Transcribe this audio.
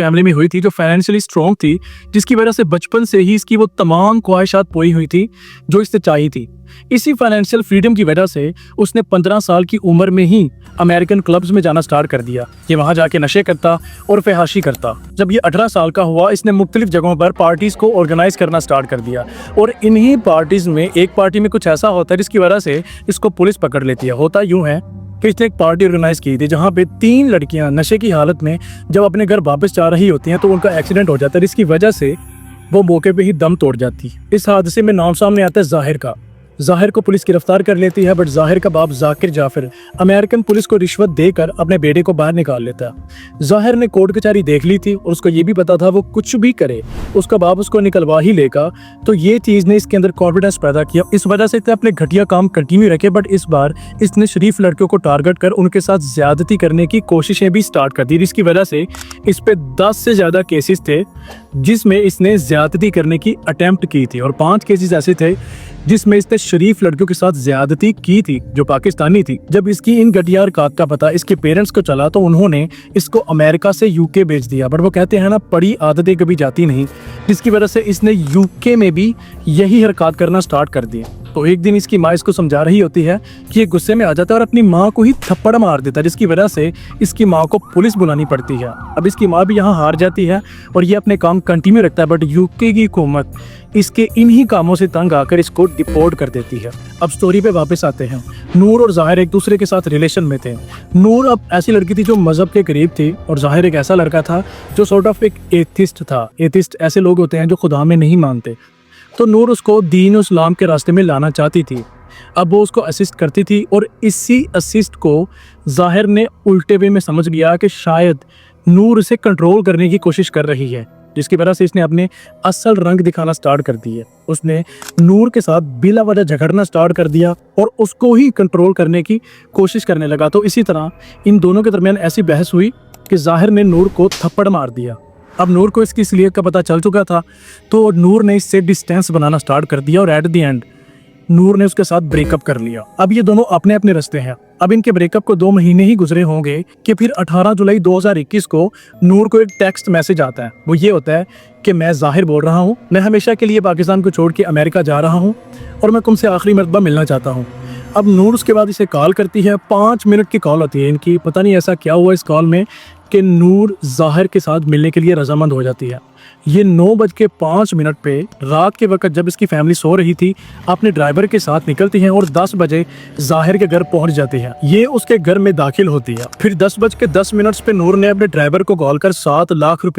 Family में हुई थी जो फाइनेंशियली स्ट्रॉन्ग थी, जिसकी वजह से बचपन से ही इसकी वो तमाम ख्वाहिशात पूरी हुई थी जो इसने चाहिए थी। इसी फाइनेंशियल फ्रीडम की वजह से उसने 15 साल की उम्र में ही अमेरिकन क्लब्स में जाना स्टार्ट कर दिया कि वहाँ जाके नशे करता और फहाशी करता। जब ये 18 साल का हुआ, इसने मुख्तलिफ जगहों पर पार्टीज़ को ऑर्गेनाइज करना स्टार्ट कर दिया और इन्हीं पार्टीज़ में एक पार्टी में कुछ ऐसा होता है जिसकी वजह से इसको पुलिस पकड़ लेती है। होता यूँ है कि इसने एक पार्टी ऑर्गेनाइज की थी जहाँ पे 3 लड़कियाँ नशे की हालत में जब अपने घर वापस जा रही होती हैं तो उनका एक्सीडेंट हो जाता है, जिसकी वजह से वो मौके पे ही दम तोड़ जाती। इस हादसे में नाम सामने आता है जाहिर का। जाहिर को पुलिस गिरफ्तार कर लेती है, बट जाहिर का बाप जाकिर जाफर अमेरिकन पुलिस को रिश्वत देकर अपने बेटे को बाहर निकाल लेता है। जाहिर ने कोर्ट कचहरी देख ली थी और उसको ये भी पता था वो कुछ भी करे उसका बाप उसको निकलवा ही लेगा। तो ये चीज़ ने इसके अंदर कॉन्फिडेंस पैदा किया। इस वजह से इसने अपने घटिया काम कंटिन्यू रखे, बट इस बार इसने शरीफ लड़कियों को टारगेट कर उनके साथ ज्यादती करने की कोशिशें भी स्टार्ट कर दी, जिसकी वजह से इस पे 10 से ज़्यादा केसेस थे जिसमें इसने ज्यादती करने की अटेम्प्ट की थी और 5 केसेस ऐसे थे जिसमें इसने शरीफ लड़कियों के साथ ज्यादती की थी जो पाकिस्तानी थी। जब इसकी इन घटिया हरकत का पता इसके पेरेंट्स को चला तो उन्होंने इसको अमेरिका से यूके भेज दिया, बट वो कहते हैं ना पड़ी आदतें कभी जाती नहीं, जिसकी वजह से इसने यूके में भी यही हरकत करना स्टार्ट कर दी। तो एक दिन इसकी माँ इसको समझा रही होती है कि ये गुस्से में आ जाता है और अपनी माँ को ही थप्पड़ मार देता है, जिसकी वजह से इसकी माँ को पुलिस बुलानी पड़ती है। अब इसकी माँ भी यहाँ हार जाती है और ये अपने काम कंटिन्यू रखता है, बट यूके की हुकूमत इसके इन्हीं कामों से तंग आकर इसको डिपोर्ट कर देती है। अब स्टोरी पे वापस आते हैं। नूर और जाहिर एक दूसरे के साथ रिलेशन में थे। नूर अब ऐसी लड़की थी जो मजहब के करीब थी और जाहिर एक ऐसा लड़का था जो सॉर्ट ऑफ एक एथिस्ट था। एथिस्ट ऐसे लोग होते हैं जो खुदा में नहीं मानते। तो नूर उसको दीन और इस्लाम के रास्ते में लाना चाहती थी। अब वो उसको असिस्ट करती थी और इसी असिस्ट को जाहिर ने उल्टे वे में समझ लिया कि शायद नूर उसे कंट्रोल करने की कोशिश कर रही है, जिसकी वजह से इसने अपने असल रंग दिखाना स्टार्ट कर दिए। उसने नूर के साथ बिला वजह झगड़ना स्टार्ट कर दिया और उसको ही कंट्रोल करने की कोशिश करने लगा। तो इसी तरह इन दोनों के दरमियान ऐसी बहस हुई कि जाहिर ने नूर को थप्पड़ मार दिया। अब नूर को इसकी असलियत का पता चल चुका था तो नूर ने इससे डिस्टेंस बनाना स्टार्ट कर दिया और एट द एंड नूर ने उसके साथ ब्रेकअप कर लिया। अब ये दोनों अपने अपने रास्ते हैं। अब इनके ब्रेकअप को 2 महीने ही गुजरे होंगे कि फिर 18 जुलाई 2021 को नूर को एक टेक्स्ट मैसेज आता है। वो ये होता है कि मैं जाहिर बोल रहा हूँ, मैं हमेशा के लिए पाकिस्तान को छोड़ के अमेरिका जा रहा हूँ और मैं तुमसे आखिरी मरतबा मिलना चाहता हूँ। अब नूर उसके बाद इसे कॉल करती है। 5 मिनट की कॉल होती है इनकी। पता नहीं ऐसा क्या हुआ इस कॉल में कि नूर जाहिर के साथ मिलने के लिए रजामंद हो जाती है। ये 9:05 पे रात के वक्त जब इसकी फैमिली सो रही थी अपने ड्राइवर के साथ निकलती हैं और 10 बजे जाहिर के घर पहुंच जाती है। ये उसके घर में दाखिल होती है। फिर 10:10 पे नूर ने अपने ड्राइवर को कॉल कर 7 लाख रुपए